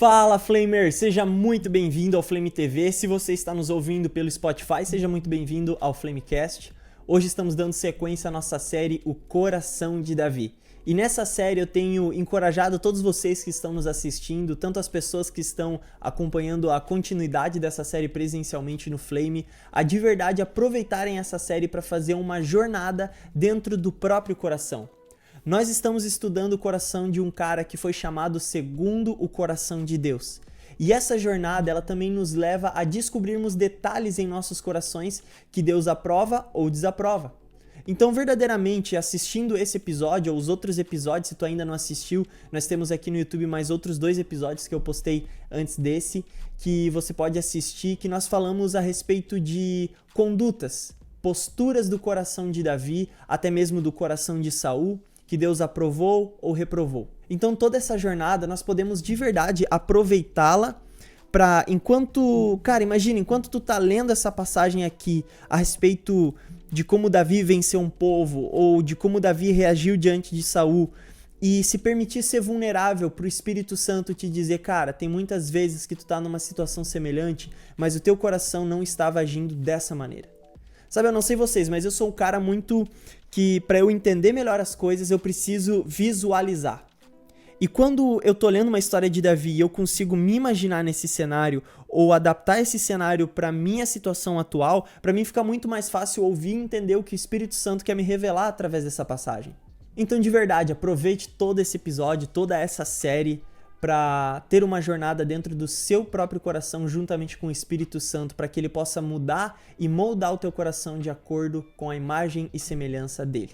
Fala Flamer, seja muito bem-vindo ao Flame TV. Se você está nos ouvindo pelo Spotify, seja muito bem-vindo ao Flamecast. Hoje estamos dando sequência à nossa série O Coração de Davi. E nessa série eu tenho encorajado todos vocês que estão nos assistindo, tanto as pessoas que estão acompanhando a continuidade dessa série presencialmente no Flame, a de verdade aproveitarem essa série para fazer uma jornada dentro do próprio coração. Nós estamos estudando o coração de um cara que foi chamado segundo o coração de Deus. E essa jornada, ela também nos leva a descobrirmos detalhes em nossos corações que Deus aprova ou desaprova. Então, verdadeiramente, assistindo esse episódio ou os outros episódios, se tu ainda não assistiu, nós temos aqui no YouTube mais outros 2 episódios que eu postei antes desse, que você pode assistir, que nós falamos a respeito de condutas, posturas do coração de Davi, até mesmo do coração de Saul, que Deus aprovou ou reprovou. Então toda essa jornada nós podemos de verdade aproveitá-la para enquanto tu tá lendo essa passagem aqui a respeito de como Davi venceu um povo ou de como Davi reagiu diante de Saul e se permitir ser vulnerável para o Espírito Santo te dizer, cara, tem muitas vezes que tu tá numa situação semelhante, mas o teu coração não estava agindo dessa maneira. Sabe, eu não sei vocês, mas eu sou um cara muito que para eu entender melhor as coisas eu preciso visualizar. E quando eu tô lendo uma história de Davi e eu consigo me imaginar nesse cenário ou adaptar esse cenário para minha situação atual, para mim fica muito mais fácil ouvir e entender o que o Espírito Santo quer me revelar através dessa passagem. Então, de verdade, aproveite todo esse episódio, toda essa série para ter uma jornada dentro do seu próprio coração juntamente com o Espírito Santo, para que ele possa mudar e moldar o teu coração de acordo com a imagem e semelhança dele.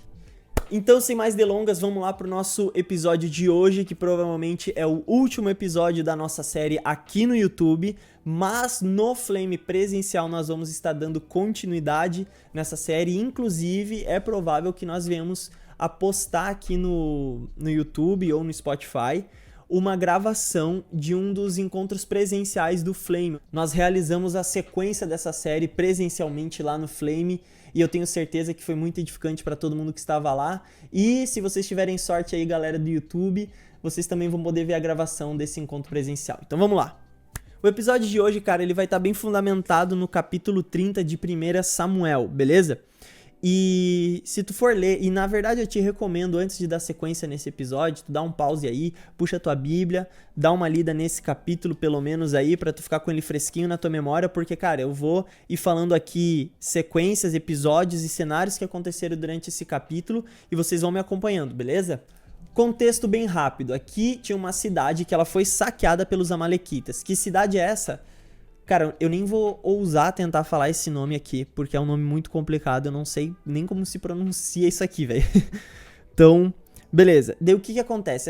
Então, sem mais delongas, vamos lá para o nosso episódio de hoje, que provavelmente é o último episódio da nossa série aqui no YouTube, mas no Flame presencial nós vamos estar dando continuidade nessa série, inclusive é provável que nós venhamos a postar aqui no YouTube ou no Spotify uma gravação de um dos encontros presenciais do Flame. Nós realizamos a sequência dessa série presencialmente lá no Flame e eu tenho certeza que foi muito edificante para todo mundo que estava lá. E se vocês tiverem sorte aí, galera do YouTube, vocês também vão poder ver a gravação desse encontro presencial. Então vamos lá. O episódio de hoje, cara, ele vai estar bem fundamentado no capítulo 30 de 1 Samuel, beleza? E se tu for ler, e na verdade eu te recomendo antes de dar sequência nesse episódio, tu dá um pause aí, puxa a tua Bíblia, dá uma lida nesse capítulo pelo menos aí pra tu ficar com ele fresquinho na tua memória, porque cara, eu vou ir falando aqui sequências, episódios e cenários que aconteceram durante esse capítulo e vocês vão me acompanhando, beleza? Contexto bem rápido, aqui tinha uma cidade que ela foi saqueada pelos amalequitas. Que cidade é essa? Cara, eu nem vou ousar tentar falar esse nome aqui, porque é um nome muito complicado, eu não sei nem como se pronuncia isso aqui, velho. Então, beleza. Daí o que acontece?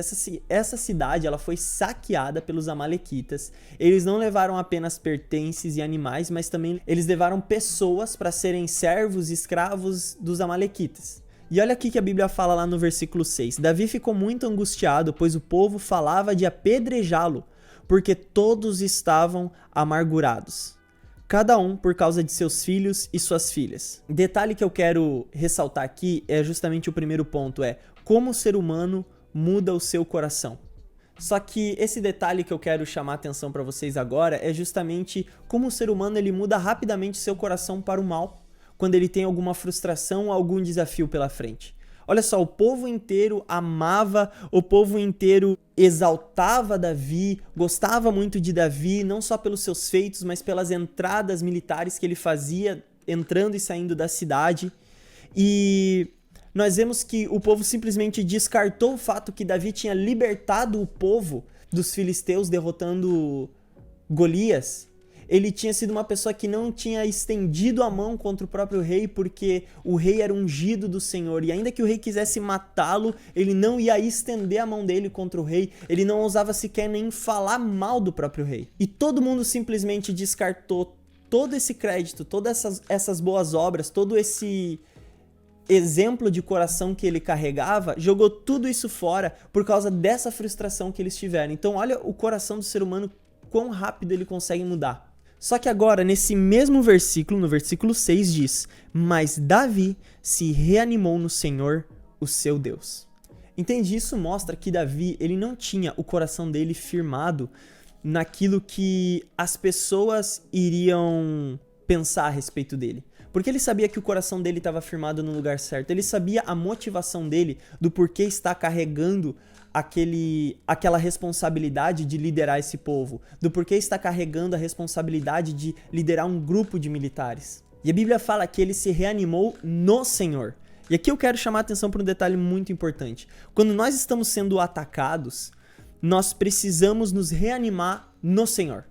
Essa cidade, ela foi saqueada pelos amalequitas. Eles não levaram apenas pertences e animais, mas também eles levaram pessoas para serem servos e escravos dos amalequitas. E olha aqui que a Bíblia fala lá no versículo 6. Davi ficou muito angustiado, pois o povo falava de apedrejá-lo, porque todos estavam amargurados, cada um por causa de seus filhos e suas filhas. Detalhe que eu quero ressaltar aqui é justamente o primeiro ponto, é como o ser humano muda o seu coração. Só que esse detalhe que eu quero chamar a atenção para vocês agora é justamente como o ser humano ele muda rapidamente seu coração para o mal, quando ele tem alguma frustração ou algum desafio pela frente. Olha só, o povo inteiro amava, o povo inteiro exaltava Davi, gostava muito de Davi, não só pelos seus feitos, mas pelas entradas militares que ele fazia, entrando e saindo da cidade. E nós vemos que o povo simplesmente descartou o fato que Davi tinha libertado o povo dos filisteus, derrotando Golias. Ele tinha sido uma pessoa que não tinha estendido a mão contra o próprio rei, porque o rei era ungido do Senhor, e ainda que o rei quisesse matá-lo, ele não ia estender a mão dele contra o rei, ele não ousava sequer nem falar mal do próprio rei. E todo mundo simplesmente descartou todo esse crédito, todas essas boas obras, todo esse exemplo de coração que ele carregava, jogou tudo isso fora por causa dessa frustração que eles tiveram. Então olha o coração do ser humano, quão rápido ele consegue mudar. Só que agora, nesse mesmo versículo, no versículo 6 diz: mas Davi se reanimou no Senhor, o seu Deus. Entende? Isso mostra que Davi, ele não tinha o coração dele firmado naquilo que as pessoas iriam pensar a respeito dele. Porque ele sabia que o coração dele estava firmado no lugar certo. Ele sabia a motivação dele do porquê está carregando aquela responsabilidade de liderar esse povo. Do porquê está carregando a responsabilidade de liderar um grupo de militares. E a Bíblia fala que ele se reanimou no Senhor. E aqui eu quero chamar a atenção para um detalhe muito importante. Quando nós estamos sendo atacados, nós precisamos nos reanimar no Senhor.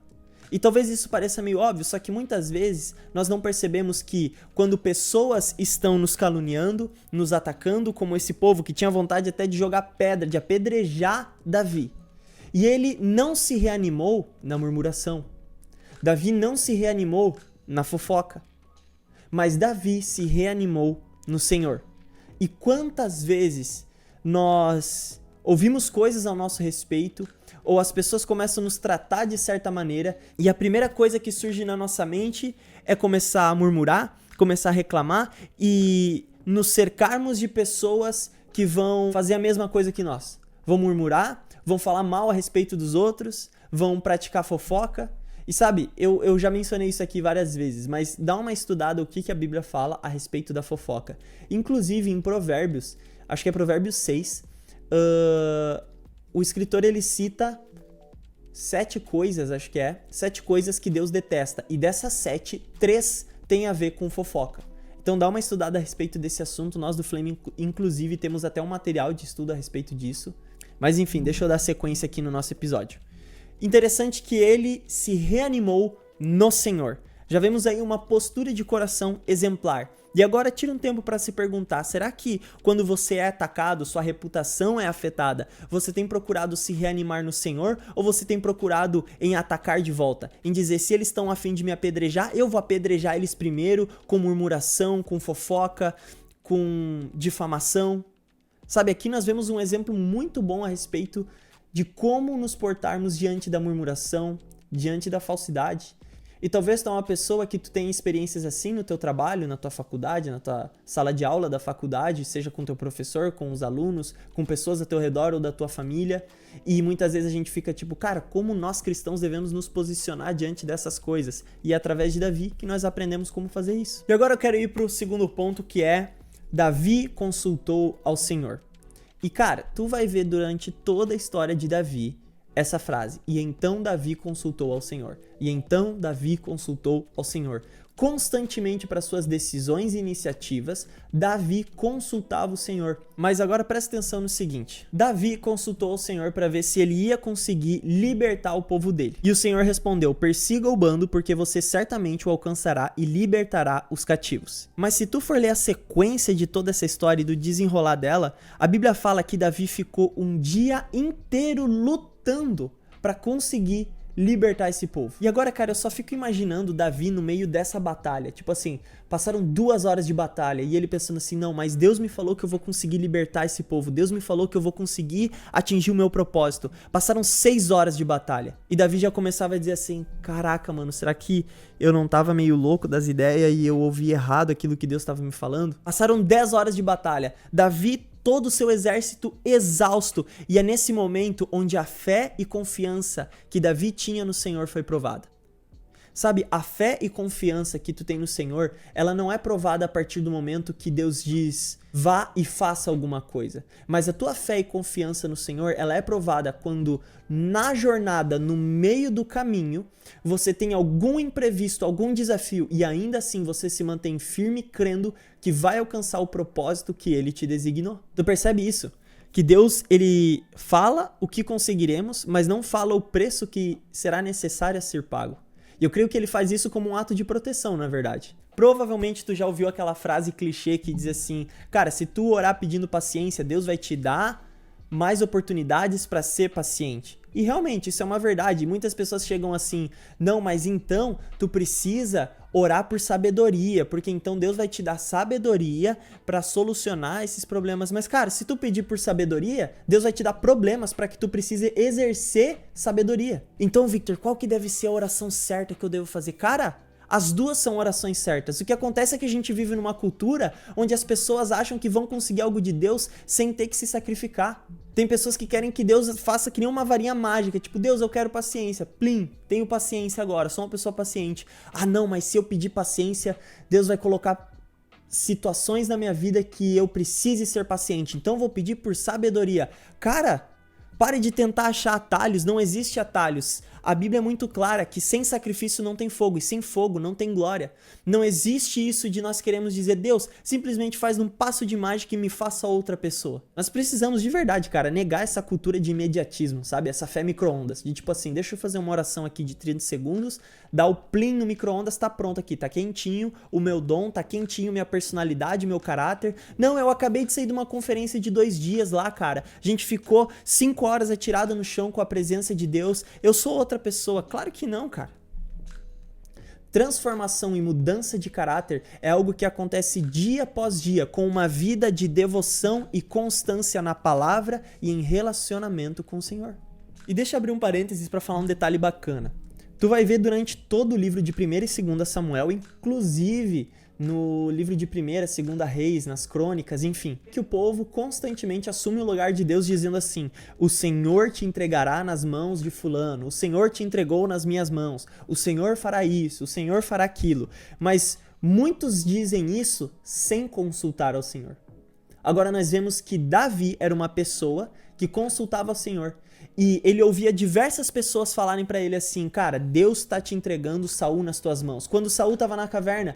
E talvez isso pareça meio óbvio, só que muitas vezes nós não percebemos que quando pessoas estão nos caluniando, nos atacando, como esse povo que tinha vontade até de jogar pedra, de apedrejar Davi. E ele não se reanimou na murmuração. Davi não se reanimou na fofoca. Mas Davi se reanimou no Senhor. E quantas vezes nós ouvimos coisas ao nosso respeito, ou as pessoas começam a nos tratar de certa maneira, e a primeira coisa que surge na nossa mente é começar a murmurar, começar a reclamar e nos cercarmos de pessoas que vão fazer a mesma coisa que nós. Vão murmurar, vão falar mal a respeito dos outros, vão praticar fofoca. E sabe, eu já mencionei isso aqui várias vezes, mas dá uma estudada o que a Bíblia fala a respeito da fofoca. Inclusive em Provérbios, acho que é Provérbios 6, o escritor ele cita 7 coisas, acho que é, 7 coisas que Deus detesta. E dessas 7, 3 tem a ver com fofoca. Então dá uma estudada a respeito desse assunto. Nós do Flame, inclusive, temos até um material de estudo a respeito disso. Mas enfim, deixa eu dar sequência aqui no nosso episódio. Interessante que ele se reanimou no Senhor. Já vemos aí uma postura de coração exemplar. E agora tira um tempo para se perguntar, será que quando você é atacado, sua reputação é afetada, você tem procurado se reanimar no Senhor ou você tem procurado em atacar de volta? Em dizer, se eles estão a fim de me apedrejar, eu vou apedrejar eles primeiro, com murmuração, com fofoca, com difamação. Sabe, aqui nós vemos um exemplo muito bom a respeito de como nos portarmos diante da murmuração, diante da falsidade. E talvez tu é uma pessoa que tu tenha experiências assim no teu trabalho, na tua faculdade, na tua sala de aula da faculdade, seja com teu professor, com os alunos, com pessoas ao teu redor ou da tua família. E muitas vezes a gente fica tipo, cara, como nós cristãos devemos nos posicionar diante dessas coisas? E é através de Davi que nós aprendemos como fazer isso. E agora eu quero ir para o segundo ponto, que é Davi consultou ao Senhor. E cara, tu vai ver durante toda a história de Davi essa frase, e então Davi consultou ao Senhor. E então Davi consultou ao Senhor. Constantemente para suas decisões e iniciativas, Davi consultava o Senhor. Mas agora presta atenção no seguinte. Davi consultou o Senhor para ver se ele ia conseguir libertar o povo dele. E o Senhor respondeu, persiga o bando, porque você certamente o alcançará e libertará os cativos. Mas se tu for ler a sequência de toda essa história e do desenrolar dela, a Bíblia fala que Davi ficou um dia inteiro lutando para conseguir libertar esse povo. E agora, cara, eu só fico imaginando Davi no meio dessa batalha. Tipo assim, passaram 2 horas de batalha e ele pensando assim, não, mas Deus me falou que eu vou conseguir libertar esse povo. Deus me falou que eu vou conseguir atingir o meu propósito. Passaram 6 horas de batalha. E Davi já começava a dizer assim, caraca, mano, será que eu não tava meio louco das ideias e eu ouvi errado aquilo que Deus tava me falando? Passaram 10 horas de batalha. Davi, todo o seu exército exausto. E é nesse momento onde a fé e confiança que Davi tinha no Senhor foi provada. Sabe, a fé e confiança que tu tem no Senhor, ela não é provada a partir do momento que Deus diz, vá e faça alguma coisa. Mas a tua fé e confiança no Senhor, ela é provada quando na jornada, no meio do caminho, você tem algum imprevisto, algum desafio, e ainda assim você se mantém firme crendo que vai alcançar o propósito que Ele te designou. Tu percebe isso? Que Deus, Ele fala o que conseguiremos, mas não fala o preço que será necessário a ser pago. E eu creio que Ele faz isso como um ato de proteção, na verdade. Provavelmente tu já ouviu aquela frase clichê que diz assim, cara, se tu orar pedindo paciência, Deus vai te dar mais oportunidades para ser paciente. E realmente, isso é uma verdade. Muitas pessoas chegam assim, não, mas então tu precisa orar por sabedoria, porque então Deus vai te dar sabedoria para solucionar esses problemas. Mas cara, se tu pedir por sabedoria, Deus vai te dar problemas para que tu precise exercer sabedoria. Então, Victor, qual que deve ser a oração certa que eu devo fazer? Cara, as duas são orações certas. O que acontece é que a gente vive numa cultura onde as pessoas acham que vão conseguir algo de Deus sem ter que se sacrificar. Tem pessoas que querem que Deus faça que nem uma varinha mágica, tipo, Deus, eu quero paciência, plim, tenho paciência agora, sou uma pessoa paciente. Ah não, mas se eu pedir paciência, Deus vai colocar situações na minha vida que eu precise ser paciente, então vou pedir por sabedoria. Cara, pare de tentar achar atalhos, não existe atalhos. A Bíblia é muito clara que sem sacrifício não tem fogo, e sem fogo não tem glória. Não existe isso de nós queremos dizer, Deus, simplesmente faz um passo de mágica e me faça outra pessoa. Nós precisamos de verdade, cara, negar essa cultura de imediatismo, sabe? Essa fé micro-ondas, de tipo assim, deixa eu fazer uma oração aqui de 30 segundos, dá o plim no micro-ondas, tá pronto aqui, tá quentinho, o meu dom, tá quentinho, minha personalidade, meu caráter. Não, eu acabei de sair de uma conferência de 2 dias lá, cara. A gente ficou 5 horas atirado no chão com a presença de Deus. Eu sou outra pessoa. Claro que não, cara. Transformação e mudança de caráter é algo que acontece dia após dia com uma vida de devoção e constância na palavra e em relacionamento com o Senhor. E deixa eu abrir um parênteses para falar um detalhe bacana. Tu vai ver durante todo o livro de 1ª e 2ª Samuel, inclusive no livro de 1ª e 2ª Reis, nas crônicas, enfim, que o povo constantemente assume o lugar de Deus dizendo assim, o Senhor te entregará nas mãos de fulano, o Senhor te entregou nas minhas mãos, o Senhor fará isso, o Senhor fará aquilo, mas muitos dizem isso sem consultar ao Senhor. Agora nós vemos que Davi era uma pessoa que consultava ao Senhor, e ele ouvia diversas pessoas falarem pra ele assim, cara, Deus tá te entregando Saul nas tuas mãos. Quando Saul tava na caverna,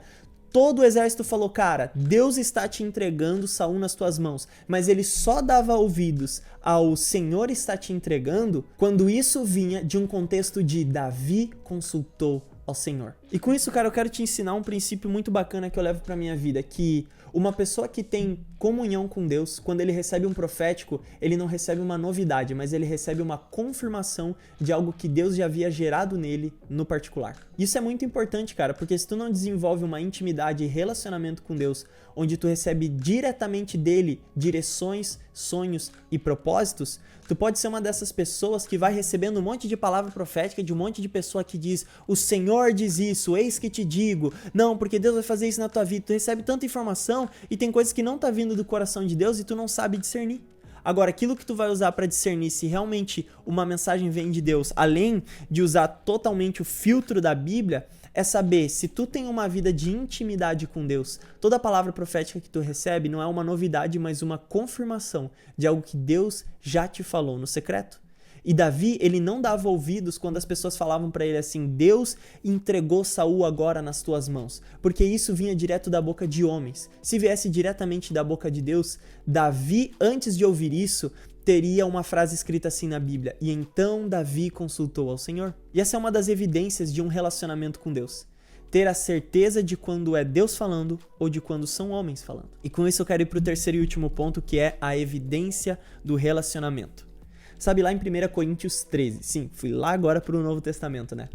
todo o exército falou, cara, Deus está te entregando Saul nas tuas mãos. Mas ele só dava ouvidos ao Senhor está te entregando quando isso vinha de um contexto de Davi consultou ao Senhor. E com isso, cara, eu quero te ensinar um princípio muito bacana que eu levo pra minha vida, que uma pessoa que tem comunhão com Deus, quando ele recebe um profético, ele não recebe uma novidade, mas ele recebe uma confirmação de algo que Deus já havia gerado nele no particular. Isso é muito importante, cara, porque se tu não desenvolve uma intimidade e relacionamento com Deus, onde tu recebe diretamente dele direções, sonhos e propósitos, tu pode ser uma dessas pessoas que vai recebendo um monte de palavra profética de um monte de pessoa que diz, o Senhor diz isso, eis que te digo, não, porque Deus vai fazer isso na tua vida. Tu recebe tanta informação e tem coisas que não tá vindo do coração de Deus e tu não sabe discernir. Agora, aquilo que tu vai usar para discernir se realmente uma mensagem vem de Deus, além de usar totalmente o filtro da Bíblia, é saber se tu tem uma vida de intimidade com Deus. Toda palavra profética que tu recebe não é uma novidade, mas uma confirmação de algo que Deus já te falou no secreto. E Davi, ele não dava ouvidos quando as pessoas falavam pra ele assim, Deus entregou Saul agora nas tuas mãos, porque isso vinha direto da boca de homens. Se viesse diretamente da boca de Deus, Davi, antes de ouvir isso, teria uma frase escrita assim na Bíblia, e então Davi consultou ao Senhor. E essa é uma das evidências de um relacionamento com Deus. Ter a certeza de quando é Deus falando ou de quando são homens falando. E com isso eu quero ir pro terceiro e último ponto, que é a evidência do relacionamento. Sabe, lá em 1 Coríntios 13, sim, fui lá agora para o Novo Testamento, né?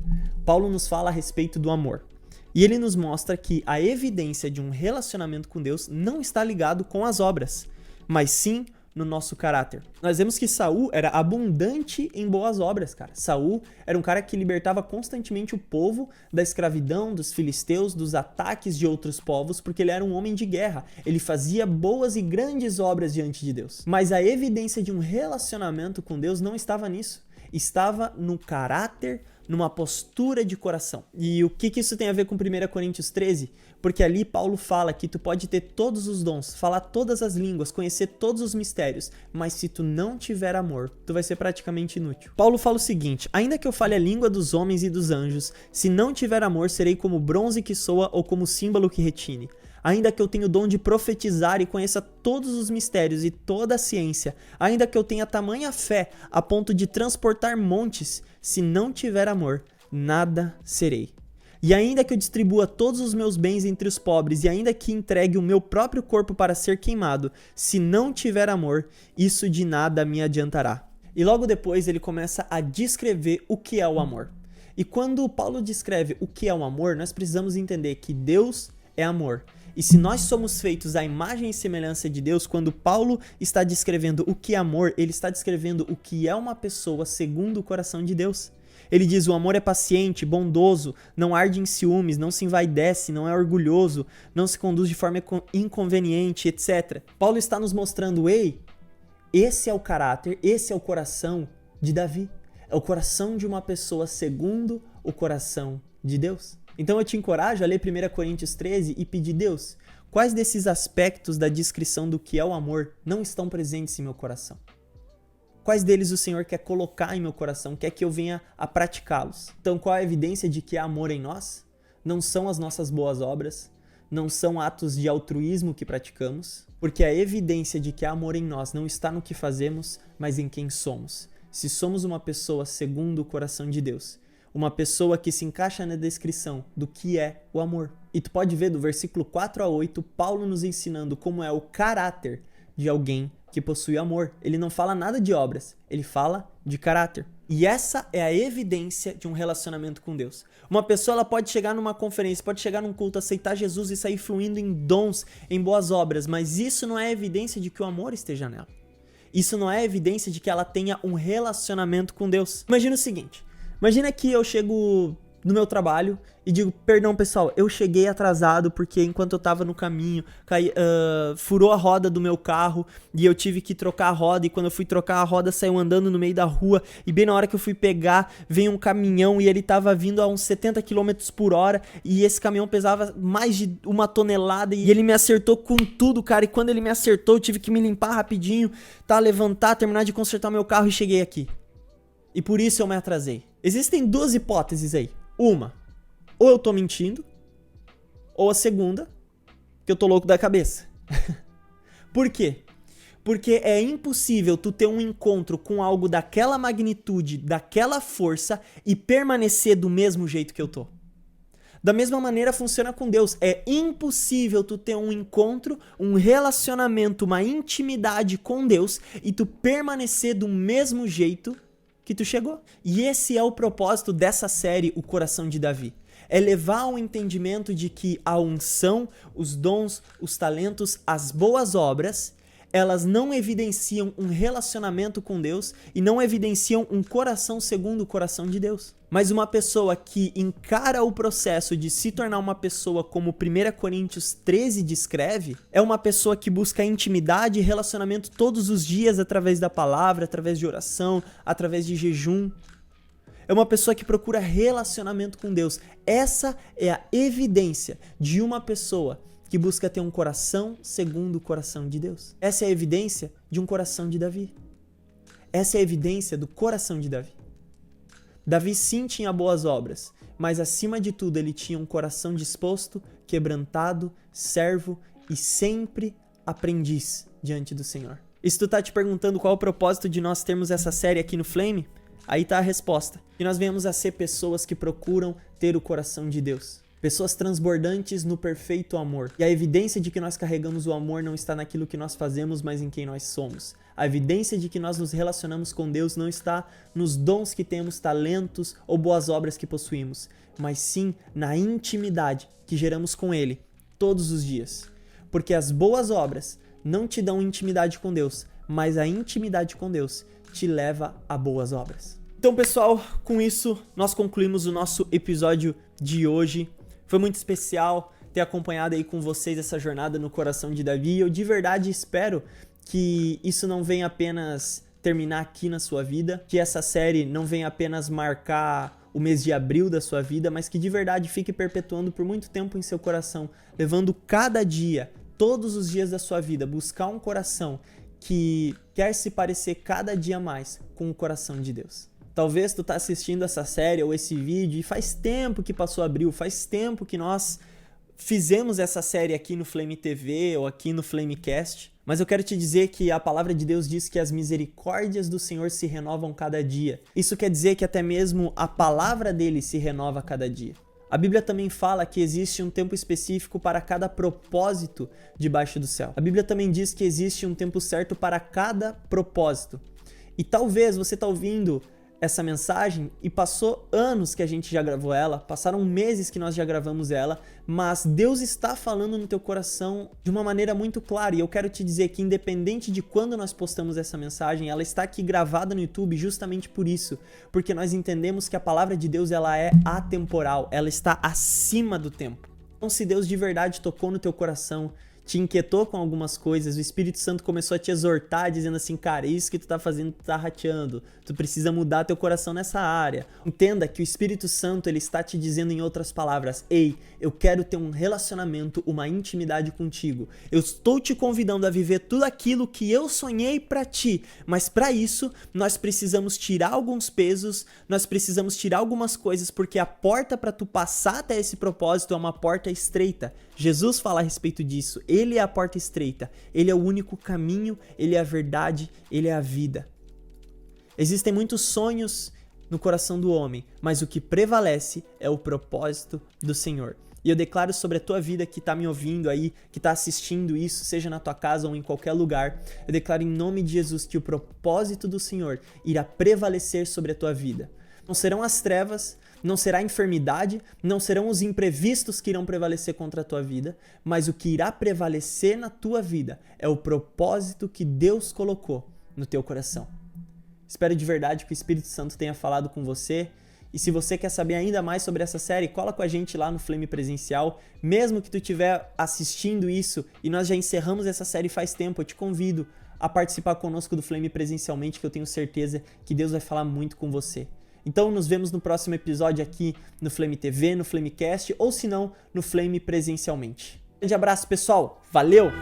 Paulo nos fala a respeito do amor. E ele nos mostra que a evidência de um relacionamento com Deus não está ligado com as obras, mas sim no nosso caráter. Nós vemos que Saul era abundante em boas obras, cara. Saul era um cara que libertava constantemente o povo da escravidão, dos filisteus, dos ataques de outros povos, porque ele era um homem de guerra. Ele fazia boas e grandes obras diante de Deus. Mas a evidência de um relacionamento com Deus não estava nisso. Estava no caráter, numa postura de coração. E o que isso tem a ver com 1 Coríntios 13? Porque ali Paulo fala que tu pode ter todos os dons, falar todas as línguas, conhecer todos os mistérios, mas se tu não tiver amor, tu vai ser praticamente inútil. Paulo fala o seguinte, ainda que eu fale a língua dos homens e dos anjos, se não tiver amor, serei como bronze que soa ou como símbolo que retine. Ainda que eu tenha o dom de profetizar e conheça todos os mistérios e toda a ciência, ainda que eu tenha tamanha fé a ponto de transportar montes, se não tiver amor, nada serei. E ainda que eu distribua todos os meus bens entre os pobres e ainda que entregue o meu próprio corpo para ser queimado, se não tiver amor, isso de nada me adiantará. E logo depois ele começa a descrever o que é o amor. E quando Paulo descreve o que é o amor, nós precisamos entender que Deus é amor. E se nós somos feitos à imagem e semelhança de Deus, quando Paulo está descrevendo o que é amor, ele está descrevendo o que é uma pessoa segundo o coração de Deus. Ele diz, o amor é paciente, bondoso, não arde em ciúmes, não se envaidece, não é orgulhoso, não se conduz de forma inconveniente, etc. Paulo está nos mostrando, ei, Esse é o caráter, esse é o coração de Davi. É o coração de uma pessoa segundo o coração de Deus. Então eu te encorajo a ler 1 Coríntios 13 e pedir: Deus, quais desses aspectos da descrição do que é o amor não estão presentes em meu coração? Quais deles o Senhor quer colocar em meu coração, quer que eu venha a praticá-los? Então, qual a evidência de que há amor em nós? Não são as nossas boas obras, não são atos de altruísmo que praticamos, porque a evidência de que há amor em nós não está no que fazemos, mas em quem somos. Se somos uma pessoa segundo o coração de Deus, uma pessoa que se encaixa na descrição do que é o amor. E tu pode ver do versículo 4 a 8, Paulo nos ensinando como é o caráter de alguém que possui amor. Ele não fala nada de obras, ele fala de caráter. E essa é a evidência de um relacionamento com Deus. Uma pessoa ela pode chegar numa conferência, pode chegar num culto, aceitar Jesus e sair fluindo em dons, em boas obras, mas isso não é evidência de que o amor esteja nela. Isso não é evidência de que ela tenha um relacionamento com Deus. Imagina o seguinte, imagina que eu chego no meu trabalho e digo: perdão pessoal, eu cheguei atrasado porque enquanto eu tava no caminho, furou a roda do meu carro e eu tive que trocar a roda, e quando eu fui trocar a roda saiu andando no meio da rua, e bem na hora que eu fui pegar, veio um caminhão e ele tava vindo a uns 70 km por hora, e esse caminhão pesava mais de 1 tonelada e ele me acertou com tudo, cara, e quando ele me acertou eu tive que me limpar rapidinho, levantar, terminar de consertar meu carro e cheguei aqui. E por isso eu me atrasei. Existem duas hipóteses aí. Uma, ou eu tô mentindo, ou a segunda, que eu tô louco da cabeça. Por quê? Porque é impossível tu ter um encontro com algo daquela magnitude, daquela força e permanecer do mesmo jeito que eu tô. Da mesma maneira funciona com Deus. É impossível tu ter um encontro, um relacionamento, uma intimidade com Deus e tu permanecer do mesmo jeito que tu chegou. E esse é o propósito dessa série, O Coração de Davi. É levar ao entendimento de que a unção, os dons, os talentos, as boas obras, elas não evidenciam um relacionamento com Deus e não evidenciam um coração segundo o coração de Deus. Mas uma pessoa que encara o processo de se tornar uma pessoa como 1 Coríntios 13 descreve, é uma pessoa que busca intimidade e relacionamento todos os dias através da palavra, através de oração, através de jejum. É uma pessoa que procura relacionamento com Deus. Essa é a evidência de uma pessoa que busca ter um coração segundo o coração de Deus. Essa é a evidência de um coração de Davi. Essa é a evidência do coração de Davi. Davi sim tinha boas obras, mas acima de tudo ele tinha um coração disposto, quebrantado, servo e sempre aprendiz diante do Senhor. E se tu tá te perguntando qual é o propósito de nós termos essa série aqui no Flame, aí tá a resposta. Que nós venhamos a ser pessoas que procuram ter o coração de Deus. Pessoas transbordantes no perfeito amor. E a evidência de que nós carregamos o amor não está naquilo que nós fazemos, mas em quem nós somos. A evidência de que nós nos relacionamos com Deus não está nos dons que temos, talentos ou boas obras que possuímos, mas sim na intimidade que geramos com Ele todos os dias. Porque as boas obras não te dão intimidade com Deus, mas a intimidade com Deus te leva a boas obras. Então, pessoal, com isso nós concluímos o nosso episódio de hoje. Foi muito especial ter acompanhado aí com vocês essa jornada no coração de Davi. Eu de verdade espero que isso não venha apenas terminar aqui na sua vida, que essa série não venha apenas marcar o mês de abril da sua vida, mas que de verdade fique perpetuando por muito tempo em seu coração, levando cada dia, todos os dias da sua vida, buscar um coração que quer se parecer cada dia mais com o coração de Deus. Talvez tu tá assistindo essa série ou esse vídeo e faz tempo que passou abril, faz tempo que nós fizemos essa série aqui no Flame TV ou aqui no Flamecast, mas eu quero te dizer que a palavra de Deus diz que as misericórdias do Senhor se renovam cada dia. Isso quer dizer que até mesmo a palavra dele se renova cada dia. A Bíblia também fala que existe um tempo específico para cada propósito debaixo do céu. A Bíblia também diz que existe um tempo certo para cada propósito. E talvez você tá ouvindo essa mensagem e passou anos que a gente já gravou ela, passaram meses que nós já gravamos ela, mas Deus está falando no teu coração de uma maneira muito clara, e eu quero te dizer que independente de quando nós postamos essa mensagem, ela está aqui gravada no YouTube justamente por isso, porque nós entendemos que a palavra de Deus ela é atemporal, ela está acima do tempo. Então se Deus de verdade tocou no teu coração te inquietou com algumas coisas, o Espírito Santo começou a te exortar, dizendo assim, cara, isso que tu tá fazendo, tu tá rateando, tu precisa mudar teu coração nessa área. Entenda que o Espírito Santo, ele está te dizendo em outras palavras, ei, eu quero ter um relacionamento, uma intimidade contigo. Eu estou te convidando a viver tudo aquilo que eu sonhei pra ti, mas pra isso, nós precisamos tirar alguns pesos, nós precisamos tirar algumas coisas, porque a porta pra tu passar até esse propósito é uma porta estreita. Jesus fala a respeito disso, ele é a porta estreita, ele é o único caminho, ele é a verdade, ele é a vida. Existem muitos sonhos no coração do homem, mas o que prevalece é o propósito do Senhor. E eu declaro sobre a tua vida que está me ouvindo aí, que está assistindo isso, seja na tua casa ou em qualquer lugar, eu declaro em nome de Jesus que o propósito do Senhor irá prevalecer sobre a tua vida. Não serão as trevas, não será a enfermidade, não serão os imprevistos que irão prevalecer contra a tua vida, mas o que irá prevalecer na tua vida é o propósito que Deus colocou no teu coração. Espero de verdade que o Espírito Santo tenha falado com você. E se você quer saber ainda mais sobre essa série, cola com a gente lá no Flame Presencial. Mesmo que tu estiver assistindo isso e nós já encerramos essa série faz tempo, eu te convido a participar conosco do Flame presencialmente, que eu tenho certeza que Deus vai falar muito com você. Então nos vemos no próximo episódio aqui no Flame TV, no Flamecast ou se não, no Flame presencialmente. Grande abraço, pessoal. Valeu!